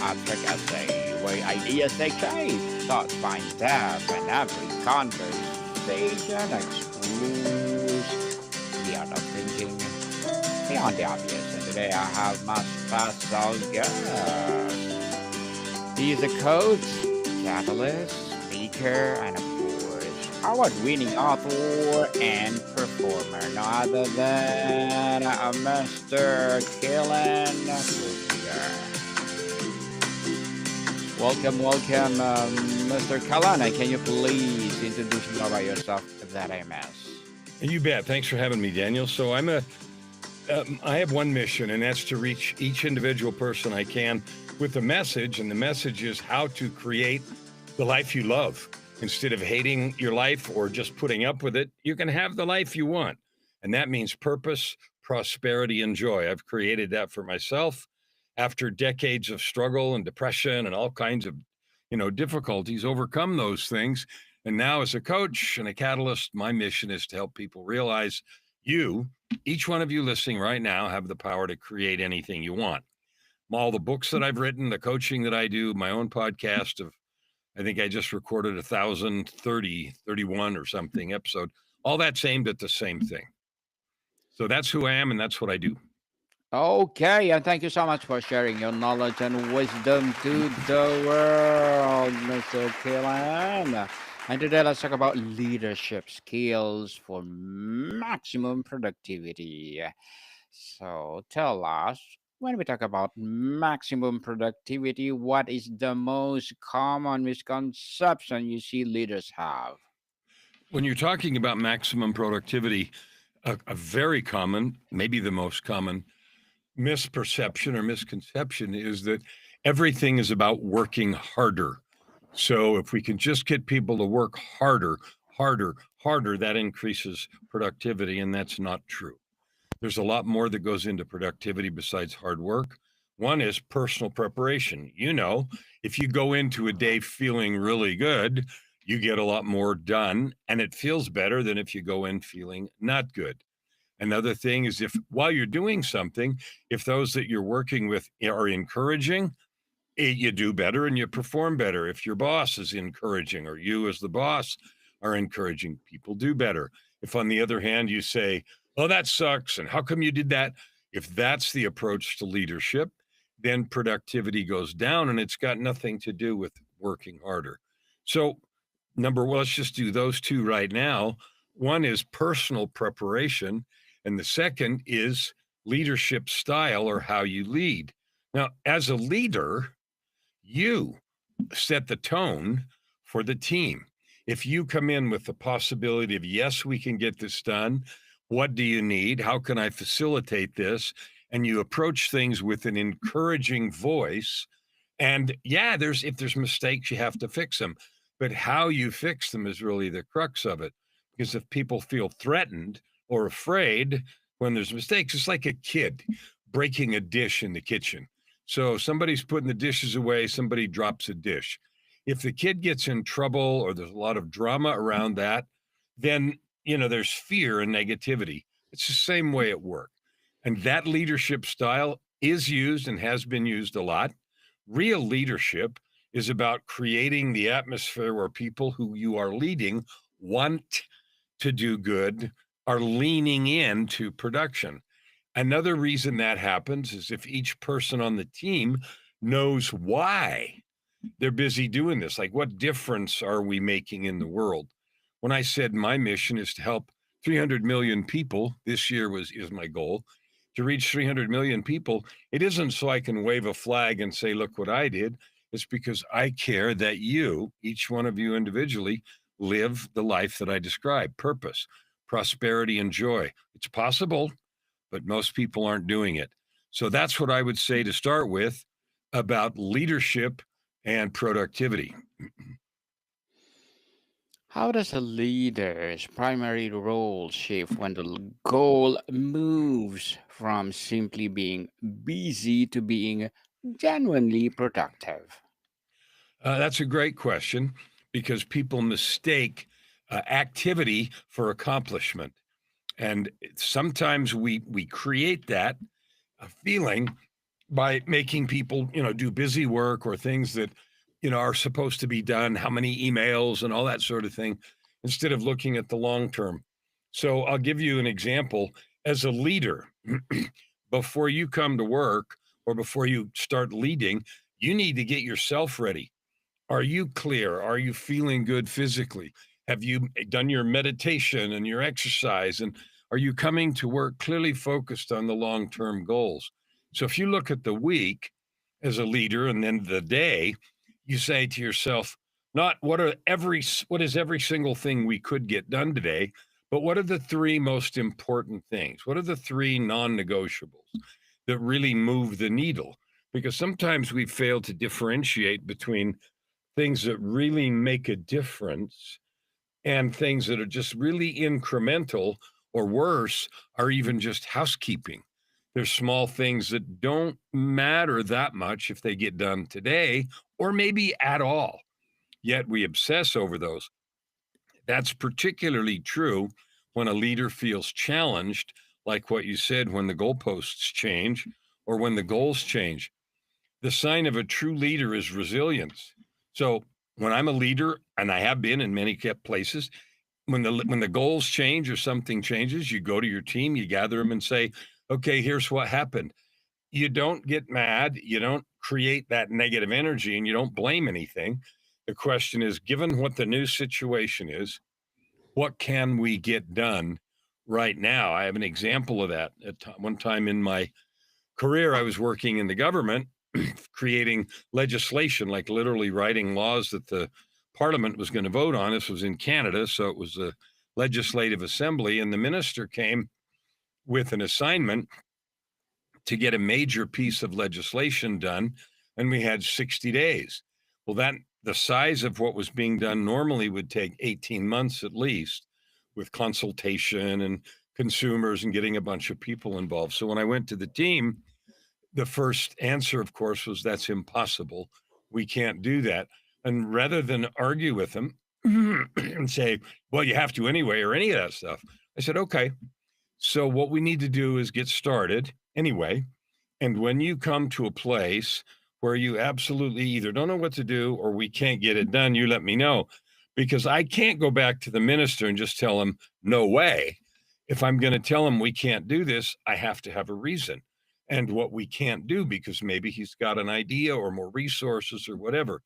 abstract essay where ideas take shape, thoughts find depth, and every conversation explores the art of thinking beyond the obvious. And today I have my special guest. He's a coach, catalyst, speaker, and of course, award-winning author and performer. No other than Mr. Kellan Fluckiger. Welcome, Mr. Kalana. Can you please introduce me about yourself that I miss? You bet. Thanks for having me, Daniel. So I have one mission, and that's to reach each individual person I can with a message, and the message is how to create the life you love. Instead of hating your life or just putting up with it, you can have the life you want, and that means purpose, prosperity, and joy. I've created that for myself after decades of struggle and depression and all kinds of, difficulties, overcome those things. And now, as a coach and a catalyst, my mission is to help people realize each one of you listening right now, have the power to create anything you want. All the books that I've written, the coaching that I do, my own podcast of, I think I just recorded 31 or something episode, all that's aimed at the same thing. So that's who I am, and that's what I do. Okay, and thank you so much for sharing your knowledge and wisdom to the world, Mr. Kellan. And today let's talk about leadership skills for maximum productivity. So tell us, when we talk about maximum productivity, what is the most common misconception you see leaders have? When you're talking about maximum productivity, a very common, maybe the most common misperception or misconception is that everything is about working harder. So if we can just get people to work harder, that increases productivity, and that's not true. There's a lot more that goes into productivity besides hard work. One is personal preparation. If you go into a day feeling really good, you get a lot more done, and it feels better than if you go in feeling not good. Another thing is, if while you're doing something, if those that you're working with are encouraging, you do better and you perform better. If your boss is encouraging, or you as the boss are encouraging, people do better. If on the other hand, you say, oh, that sucks, and how come you did that? If that's the approach to leadership, then productivity goes down, and it's got nothing to do with working harder. So let's just do those two right now. One is personal preparation, and the second is leadership style, or how you lead. Now, as a leader, you set the tone for the team. If you come in with the possibility of, yes, we can get this done. What do you need? How can I facilitate this? And you approach things with an encouraging voice. And if there's mistakes, you have to fix them. But how you fix them is really the crux of it. Because if people feel threatened or afraid when there's mistakes, it's like a kid breaking a dish in the kitchen. So somebody's putting the dishes away, somebody drops a dish. If the kid gets in trouble or there's a lot of drama around that, then, there's fear and negativity. It's the same way at work. And that leadership style is used and has been used a lot. Real leadership is about creating the atmosphere where people who you are leading want to do good, are leaning into production. Another reason that happens is if each person on the team knows why they're busy doing this. Like, what difference are we making in the world? When I said my mission is to help 300 million people, this year is my goal, to reach 300 million people, it isn't so I can wave a flag and say, look what I did. It's because I care that each one of you individually, live the life that I described: purpose, prosperity, and joy. It's possible, but most people aren't doing it. So that's what I would say to start with about leadership and productivity. How does a leader's primary role shift when the goal moves from simply being busy to being genuinely productive? That's a great question, because people mistake activity for accomplishment. And sometimes we create that feeling by making people, do busy work or things that, are supposed to be done, how many emails and all that sort of thing, instead of looking at the long term. So I'll give you an example. As a leader, before you come to work or before you start leading, you need to get yourself ready. Are you clear? Are you feeling good physically? Have you done your meditation and your exercise? And are you coming to work clearly focused on the long term goals? So if you look at the week as a leader and then the day, you say to yourself, not what is every single thing we could get done today, but what are the three most important things? What are the three non-negotiables that really move the needle? Because sometimes we fail to differentiate between things that really make a difference and things that are just really incremental, or worse, are even just housekeeping. There's small things that don't matter that much if they get done today or maybe at all, yet we obsess over those. That's particularly true when a leader feels challenged, like what you said, when the goalposts change or when the goals change. The sign of a true leader is resilience. So when I'm a leader, and I have been in many places, when the goals change or something changes, you go to your team, you gather them and say, okay, here's what happened. You don't get mad, you don't create that negative energy, and you don't blame anything. The question is, given what the new situation is, what can we get done right now? I have an example of that. At one time in my career, I was working in the government, creating legislation, like literally writing laws that the parliament was going to vote on. This was in Canada, so it was a legislative assembly, and the minister came with an assignment to get a major piece of legislation done, and we had 60 days. Well, that the size of what was being done normally would take 18 months at least, with consultation and consumers and getting a bunch of people involved. So when I went to the team, the first answer, of course, was that's impossible. We can't do that. And rather than argue with them and say, well, you have to anyway, or any of that stuff, I said, okay, so what we need to do is get started anyway. And when you come to a place where you absolutely either don't know what to do or we can't get it done, you let me know, because I can't go back to the minister and just tell him, no way. If I'm going to tell him we can't do this, I have to have a reason and what we can't do, because maybe he's got an idea or more resources or whatever.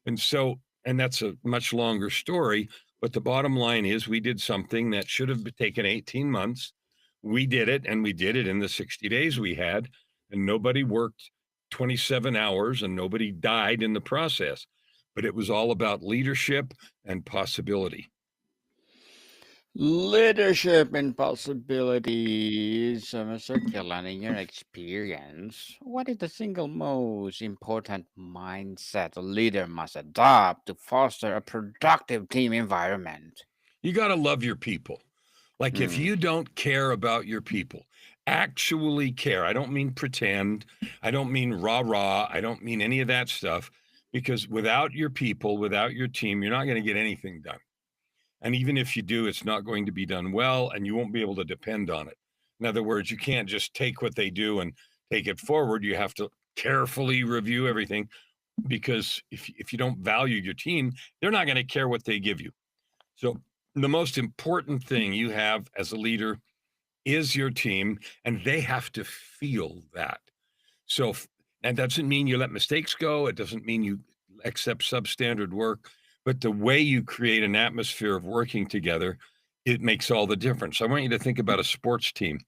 And so, and that's a much longer story, but the bottom line is we did something that should have taken 18 months. We did it, and we did it in the 60 days we had, and nobody worked 27 hours and nobody died in the process. But it was all about leadership and possibility. Leadership and possibilities. Mr. Kellan, in your experience, what is the single most important mindset a leader must adopt to foster a productive team environment? You got to love your people. Like, if Hmm. you don't care about your people, actually care, I don't mean pretend, I don't mean rah rah, I don't mean any of that stuff, because without your people, without your team, you're not going to get anything done. And even if you do, it's not going to be done well, and you won't be able to depend on it. In other words, you can't just take what they do and take it forward. You have to carefully review everything, because if you don't value your team, they're not going to care what they give you. So the most important thing you have as a leader is your team, and they have to feel that. So, and that doesn't mean you let mistakes go. It doesn't mean you accept substandard work, but the way you create an atmosphere of working together, it makes all the difference. I want you to think about a sports team.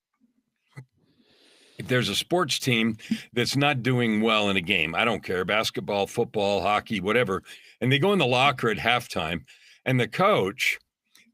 If there's a sports team that's not doing well in a game, I don't care, basketball, football, hockey, whatever, and they go in the locker at halftime, and the coach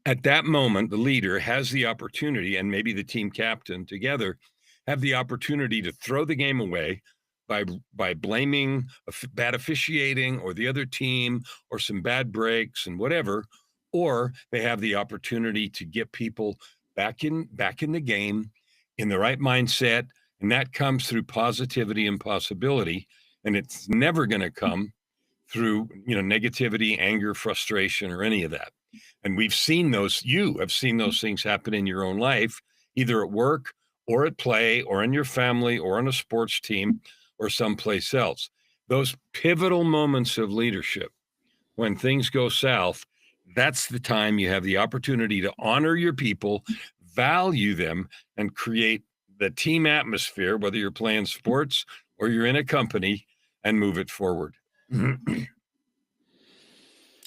at that moment, the leader has the opportunity, and maybe the team captain together have the opportunity to throw the game away by blaming bad officiating or the other team or some bad breaks and whatever, or they have the opportunity to get people back in the game in the right mindset, and that comes through positivity and possibility, and it's never going to come through negativity, anger, frustration, or any of that. And we've seen those, you have seen those things happen in your own life, either at work or at play or in your family or on a sports team or someplace else. Those pivotal moments of leadership, when things go south, that's the time you have the opportunity to honor your people, value them, and create the team atmosphere, whether you're playing sports or you're in a company, and move it forward.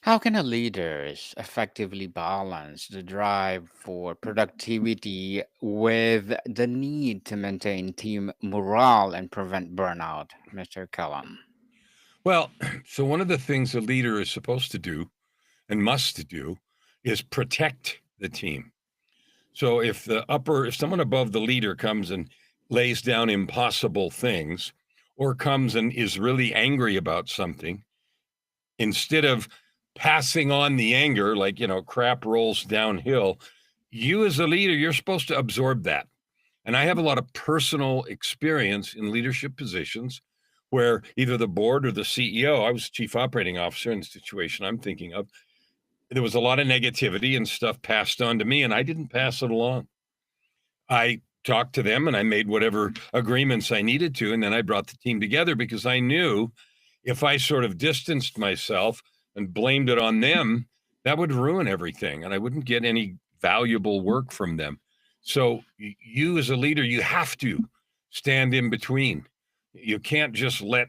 How can a leaders effectively balance the drive for productivity with the need to maintain team morale and prevent burnout, Mr. Kellan? Well, so one of the things a leader is supposed to do and must do is protect the team. So if someone above the leader comes and lays down impossible things or comes and is really angry about something, instead of passing on the anger, like, crap rolls downhill, you as a leader, you're supposed to absorb that. And I have a lot of personal experience in leadership positions where either the board or the CEO, I was chief operating officer in the situation I'm thinking of, there was a lot of negativity and stuff passed on to me, and I didn't pass it along. I talked to them and I made whatever agreements I needed to, and then I brought the team together because I knew if I sort of distanced myself and blamed it on them, that would ruin everything and I wouldn't get any valuable work from them. So you as a leader, you have to stand in between. You can't just let,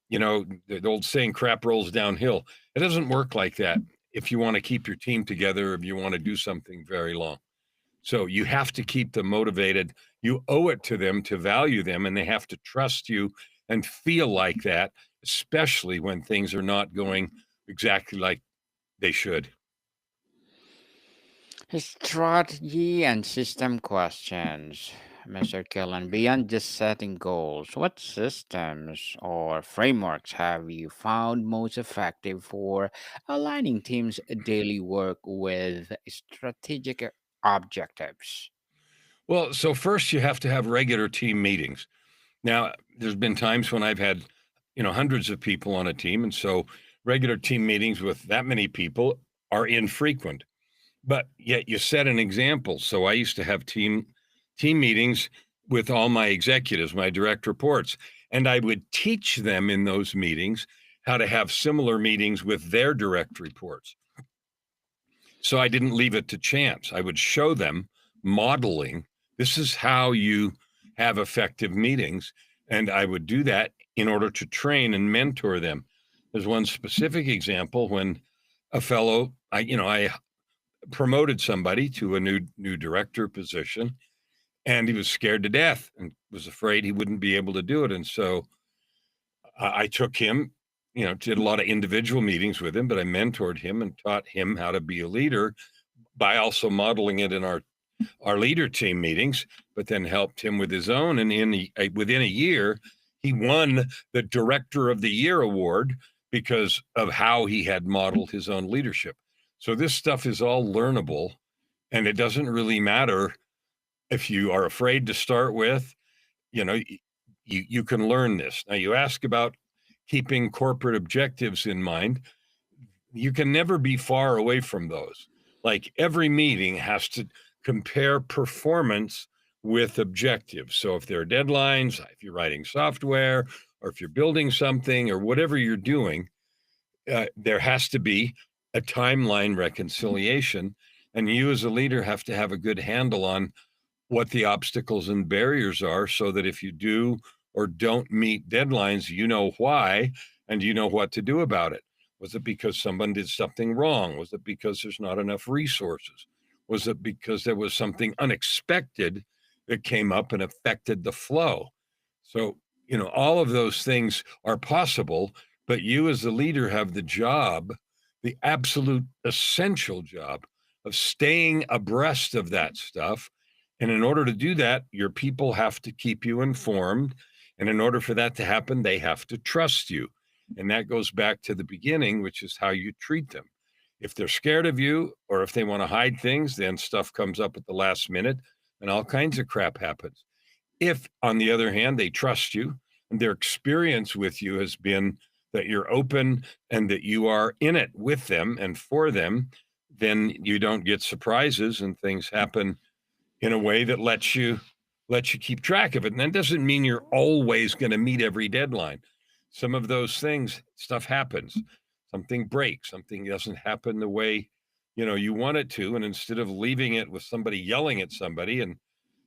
the old saying, crap rolls downhill. It doesn't work like that if you want to keep your team together, if you want to do something very long. So you have to keep them motivated. You owe it to them to value them, and they have to trust you and feel like that, especially when things are not going exactly like they should. Strategy and system questions, Mr. Killen. Beyond just setting goals, what systems or frameworks have you found most effective for aligning teams' daily work with strategic objectives? Well, so first you have to have regular team meetings. Now, there's been times when I've had, hundreds of people on a team, and so regular team meetings with that many people are infrequent. But yet you set an example. So I used to have team meetings with all my executives, my direct reports, and I would teach them in those meetings how to have similar meetings with their direct reports. So I didn't leave it to chance. I would show them modeling, this is how you have effective meetings, and I would do that in order to train and mentor them. There's one specific example when a fellow, I promoted somebody to a new director position, and he was scared to death and was afraid he wouldn't be able to do it. And so I took him, did a lot of individual meetings with him, but I mentored him and taught him how to be a leader by also modeling it in our leader team meetings, but then helped him with his own. And within a year, he won the Director of the Year award because of how he had modeled his own leadership. So this stuff is all learnable, and it doesn't really matter if you are afraid to start with, you can learn this. Now you ask about keeping corporate objectives in mind. You can never be far away from those. Like every meeting has to compare performance with objectives. So if there are deadlines, if you're writing software, or if you're building something, or whatever you're doing, there has to be a timeline reconciliation. And you as a leader have to have a good handle on what the obstacles and barriers are so that if you do or don't meet deadlines, you know why and you know what to do about it. Was it because someone did something wrong? Was it because there's not enough resources? Was it because there was something unexpected that came up and affected the flow? So, all of those things are possible, but you as the leader have the job, the absolute essential job of staying abreast of that stuff. And in order to do that, your people have to keep you informed. And in order for that to happen, they have to trust you. And that goes back to the beginning, which is how you treat them. If they're scared of you or if they want to hide things, then stuff comes up at the last minute and all kinds of crap happens. If, on the other hand, they trust you and their experience with you has been that you're open and that you are in it with them and for them, then you don't get surprises and things happen in a way that lets you lets you keep track of it. And that doesn't mean you're always going to meet every deadline. Some of those things, stuff happens. Something breaks, something doesn't happen the way you want it to. And instead of leaving it with somebody yelling at somebody and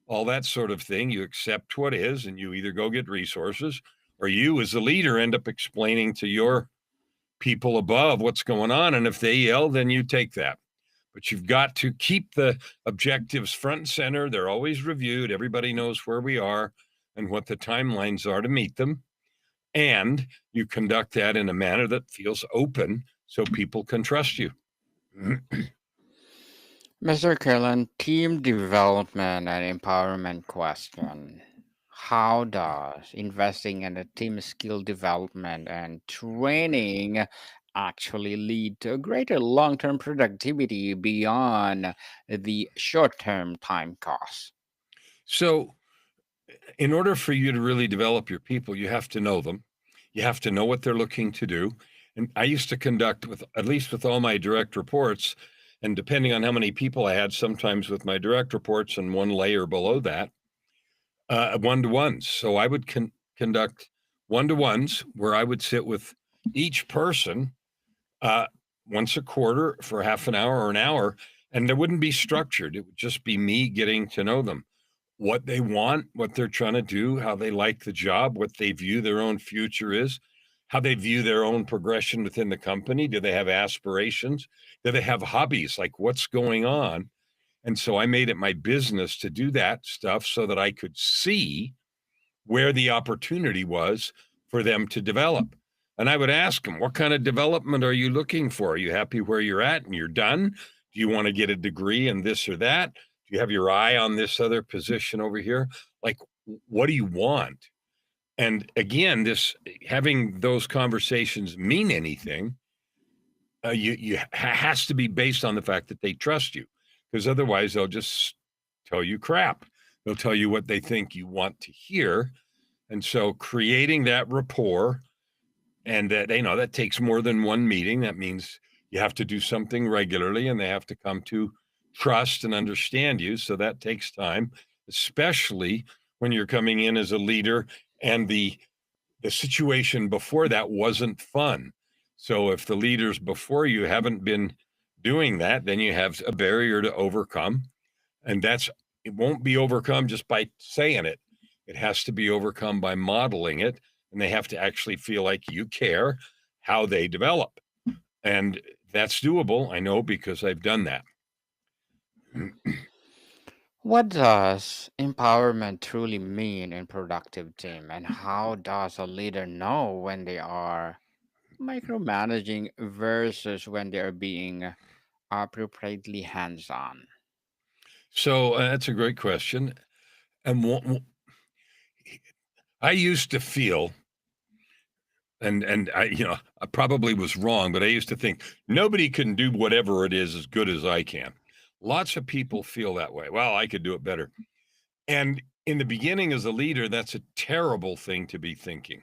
all that sort of thing, you accept what is, and you either go get resources, or you as a leader end up explaining to your people above what's going on. And if they yell, then you take that. But you've got to keep the objectives front and center. They're always reviewed. Everybody knows where we are and what the timelines are to meet them. And you conduct that in a manner that feels open so people can trust you. Mr. Kellan, team development and empowerment question. How does investing in a team skill development and training actually lead to greater long term productivity beyond the short term time costs? So, in order for you to really develop your people, you have to know them. You have to know what they're looking to do. And I used to conduct, with at least with all my direct reports, and depending on how many people I had, sometimes with my direct reports and one layer below that, one-to-ones. So I would conduct one-to-ones where I would sit with each person once a quarter for half an hour or an hour, and there wouldn't be structured. It would just be me getting to know them, what they want, what they're trying to do, how they like the job, what they view their own future is, how they view their own progression within the company. Do they have aspirations? Do they have hobbies? Like, what's going on? And so I made it my business to do that stuff so that I could see where the opportunity was for them to develop. And I would ask them, what kind of development are you looking for? Are you happy where you're at and you're done? Do you want to get a degree in this or that? Do you have your eye on this other position over here? Like, what do you want? And again, this having those conversations mean anything, has to be based on the fact that they trust you, because otherwise they'll just tell you crap. They'll tell you what they think you want to hear. And so creating that rapport, and that takes more than one meeting. That means you have to do something regularly, and they have to come to trust and understand you. So that takes time, especially when you're coming in as a leader and the situation before that wasn't fun. So if the leaders before you haven't been doing that, then you have a barrier to overcome. And it won't be overcome just by saying it. It has to be overcome by modeling it. And they have to actually feel like you care how they develop. And that's doable, I know, because I've done that. What does empowerment truly mean in productive team, and how does a leader know when they are micromanaging versus when they are being appropriately hands-on? So that's a great question. And I used to feel, and I probably was wrong, but I used to think nobody can do whatever it is as good as I can. Lots of people feel that way. Well, I could do it better. And in the beginning, as a leader, that's a terrible thing to be thinking.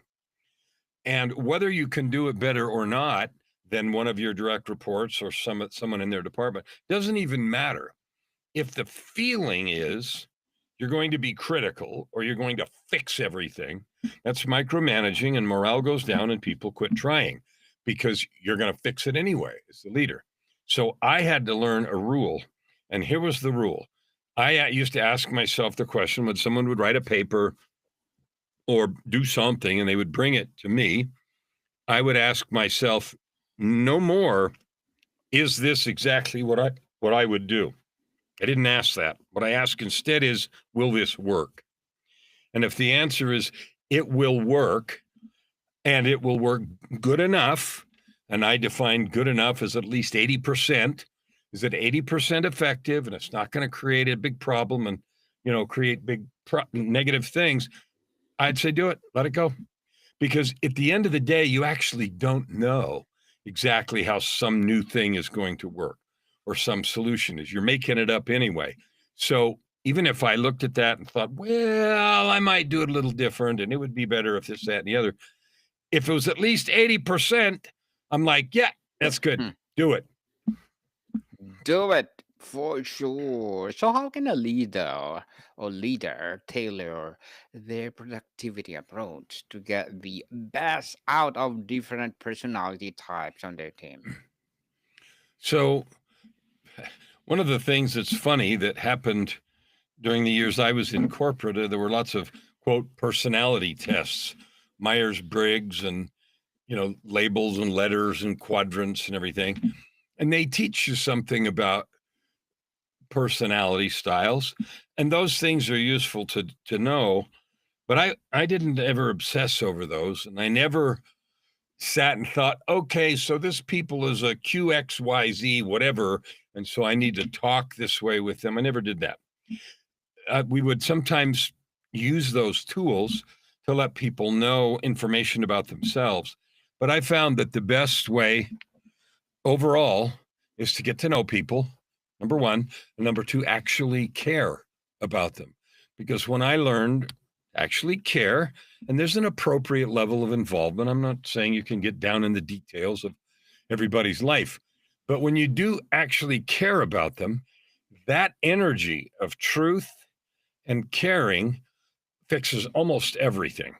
And whether you can do it better or not than one of your direct reports or someone in their department doesn't even matter. If the feeling is you're going to be critical or you're going to fix everything, that's micromanaging, and morale goes down and people quit trying because you're going to fix it anyway as the leader. So I had to learn a rule, and here was the rule. I used to ask myself the question when someone would write a paper or do something and they would bring it to me, I would ask myself, no more, is this exactly what I would do? I didn't ask that. What I ask instead is, will this work? And if the answer is it will work, and it will work good enough, and I define good enough as at least 80%, is it 80% effective and it's not going to create a big problem and create big negative things, I'd say do it, let it go. Because at the end of the day, you actually don't know exactly how some new thing is going to work or some solution is. You're making it up anyway. So even if I looked at that and thought, well, I might do it a little different and it would be better if this, that, and the other, if it was at least 80%, I'm like, yeah, that's good. Do it. Do it For sure. So, how can a leader tailor their productivity approach to get the best out of different personality types on their team? So, one of the things that's funny that happened during the years I was in corporate, there were lots of quote personality tests, Myers Briggs, and labels and letters and quadrants and everything. And they teach you something about personality styles. And those things are useful to know. But I didn't ever obsess over those. And I never sat and thought, okay, so this people is a QXYZ, whatever. And so I need to talk this way with them. I never did that. We would sometimes use those tools to let people know information about themselves. But I found that the best way overall is to get to know people, number one, and number two, actually care about them. Because when I learned actually care, and there's an appropriate level of involvement, I'm not saying you can get down in the details of everybody's life, but when you do actually care about them, that energy of truth and caring fixes almost everything.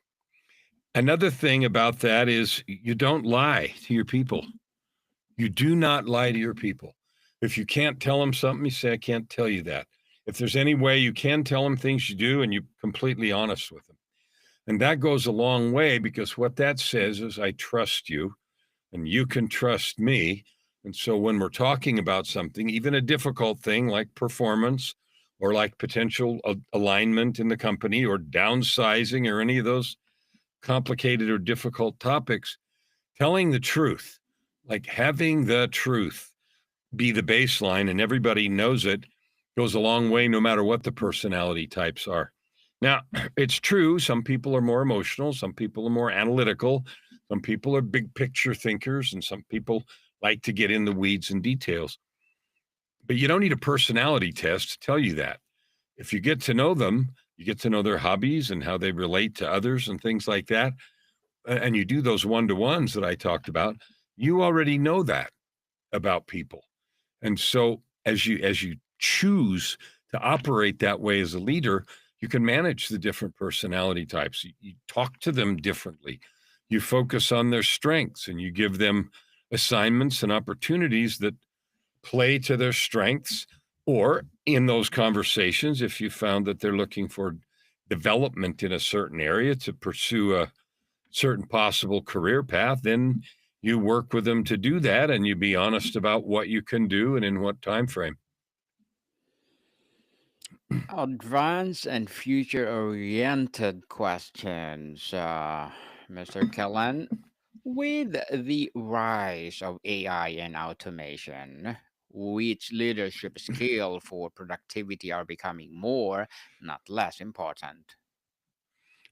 Another thing about that is you don't lie to your people. You do not lie to your people. If you can't tell them something, you say, I can't tell you that. If there's any way you can tell them things you do, and you're completely honest with them. And that goes a long way, because what that says is, I trust you and you can trust me. And so when we're talking about something, even a difficult thing like performance or like potential alignment in the company or downsizing or any of those complicated or difficult topics, telling the truth, like having the truth be the baseline and everybody knows it, goes a long way no matter what the personality types are. Now, it's true, some people are more emotional, some people are more analytical, some people are big picture thinkers, and some people like to get in the weeds and details. But you don't need a personality test to tell you that. If you get to know them, you get to know their hobbies and how they relate to others and things like that, and you do those one-to-ones that I talked about, you already know that about people. And so as you choose to operate that way as a leader, you can manage the different personality types. You talk to them differently. You focus on their strengths and you give them assignments and opportunities that play to their strengths. Or in those conversations, if you found that they're looking for development in a certain area to pursue a certain possible career path, then you work with them to do that, and you be honest about what you can do and in what time frame. Advanced and future oriented questions, Mr. Kellan. With the rise of AI and automation, which leadership skill for productivity are becoming more, not less important?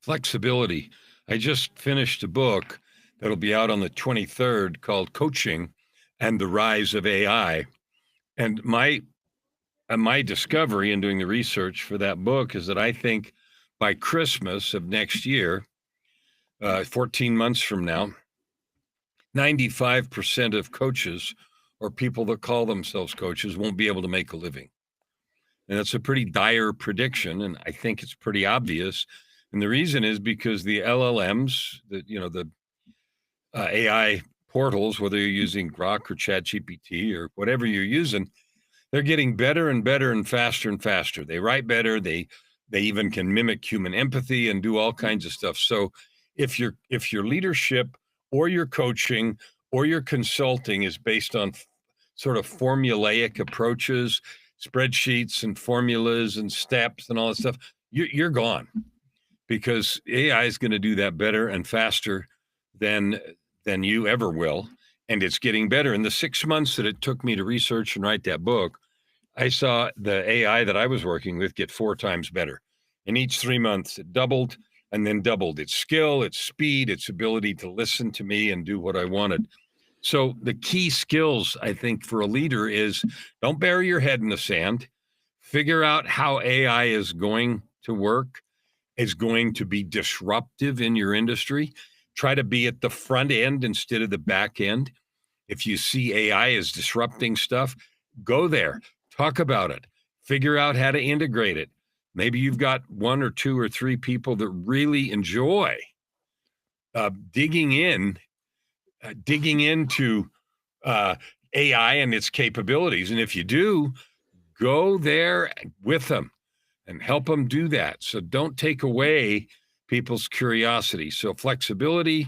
Flexibility. I just finished a book that'll be out on the 23rd called Coaching and the Rise of AI. And my discovery in doing the research for that book is that I think by Christmas of next year, 14 months from now, 95% of coaches or people that call themselves coaches won't be able to make a living. And that's a pretty dire prediction. And I think it's pretty obvious. And the reason is because the LLMs, the AI portals, whether you're using Grok or ChatGPT or whatever you're using, they're getting better and better and faster. They write better. They even can mimic human empathy and do all kinds of stuff. So if your leadership or your coaching or your consulting is based on sort of formulaic approaches, spreadsheets and formulas and steps and all that stuff, you're gone, because AI is going to do that better and faster than you ever will. And it's getting better. In the 6 months that it took me to research and write that book, I saw the AI that I was working with get 4 times better. In each 3 months, it doubled and then doubled its skill, its speed, its ability to listen to me and do what I wanted. So the key skills, I think, for a leader is, don't bury your head in the sand. Figure out how AI is going to work, is going to be disruptive in your industry. Try to be at the front end instead of the back end. If you see AI as disrupting stuff, go there. Talk about it. Figure out how to integrate it. Maybe you've got 1 or 2 or 3 people that really enjoy digging into AI and its capabilities. And if you do, go there with them and help them do that. So don't take away people's curiosity. So flexibility,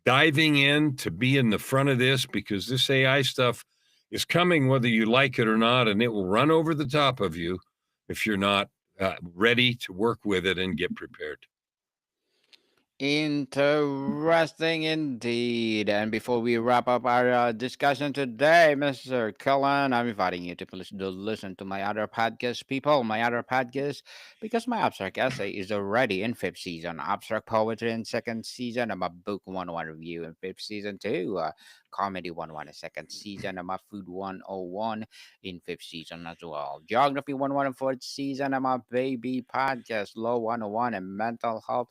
diving in to be in the front of this, because this AI stuff is coming whether you like it or not, and it will run over the top of you if you're not ready to work with it and get prepared. Interesting indeed. And before we wrap up our discussion today, Mr. Kellan, I'm inviting you to please do listen to my other podcast, people, my other podcast, because my abstract essay is already in fifth season. Abstract poetry in second season. I'm a book 101 review in fifth season too. Comedy 101 in second season. I'm a food 101 in fifth season as well. Geography 101 in fourth season. I'm a baby podcast, law 101 and mental health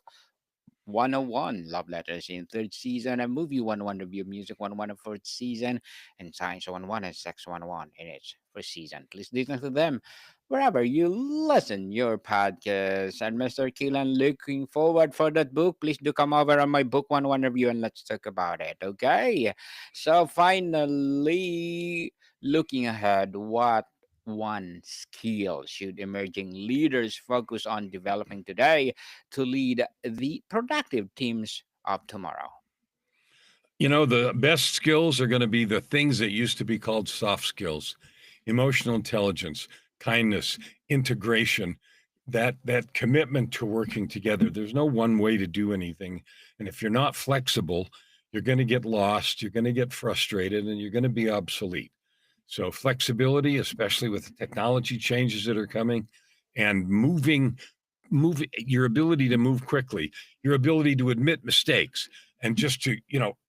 101 Love Letters in third season, and Movie 101 Review Music 101 in fourth season, and Science 101 and Sex 101 in its first season. Please listen to them wherever you listen your podcast. And Mr. Keelan, looking forward for that book. Please do come over on my book 101 review and let's talk about it. Okay. So finally, looking ahead, what one skill should emerging leaders focus on developing today to lead the productive teams of tomorrow? You know, the best skills are going to be the things that used to be called soft skills: emotional intelligence, kindness, integration, that commitment to working together. There's no one way to do anything. And if you're not flexible, you're going to get lost, you're going to get frustrated, and you're going to be obsolete. So flexibility, especially with the technology changes that are coming, and move your ability to move quickly, your ability to admit mistakes, and just to,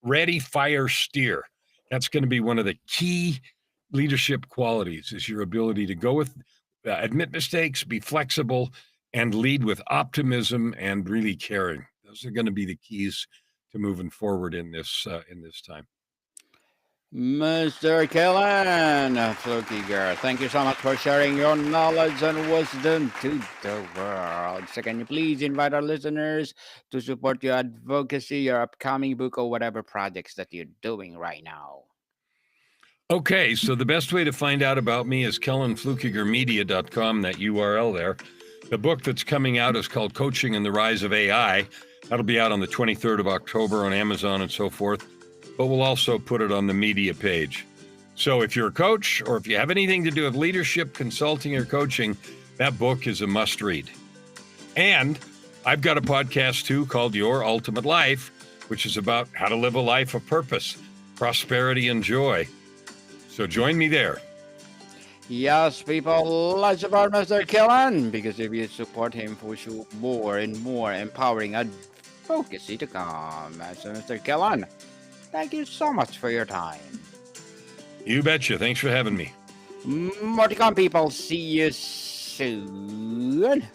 ready, fire, steer. That's going to be one of the key leadership qualities, is your ability to go with, admit mistakes, be flexible, and lead with optimism and really caring. Those are going to be the keys to moving forward in this time. Mr. Kellan Fluckiger, thank you so much for sharing your knowledge and wisdom to the world. So, can you please invite our listeners to support your advocacy, your upcoming book, or whatever projects that you're doing right now? Okay, so the best way to find out about me is kellanfluckigermedia.com, that URL there. The book that's coming out is called Coaching and the Rise of AI. That'll be out on the 23rd of October on Amazon and so forth, but we'll also put it on the media page. So if you're a coach, or if you have anything to do with leadership, consulting, or coaching, that book is a must read. And I've got a podcast too called Your Ultimate Life, which is about how to live a life of purpose, prosperity, and joy. So join me there. Yes, people, let's support Mr. Kellan, because if you support him, for sure, more and more empowering advocacy to come. So, Mr. Kellan, thank you so much for your time. You betcha. Thanks for having me. More to come, people. See you soon.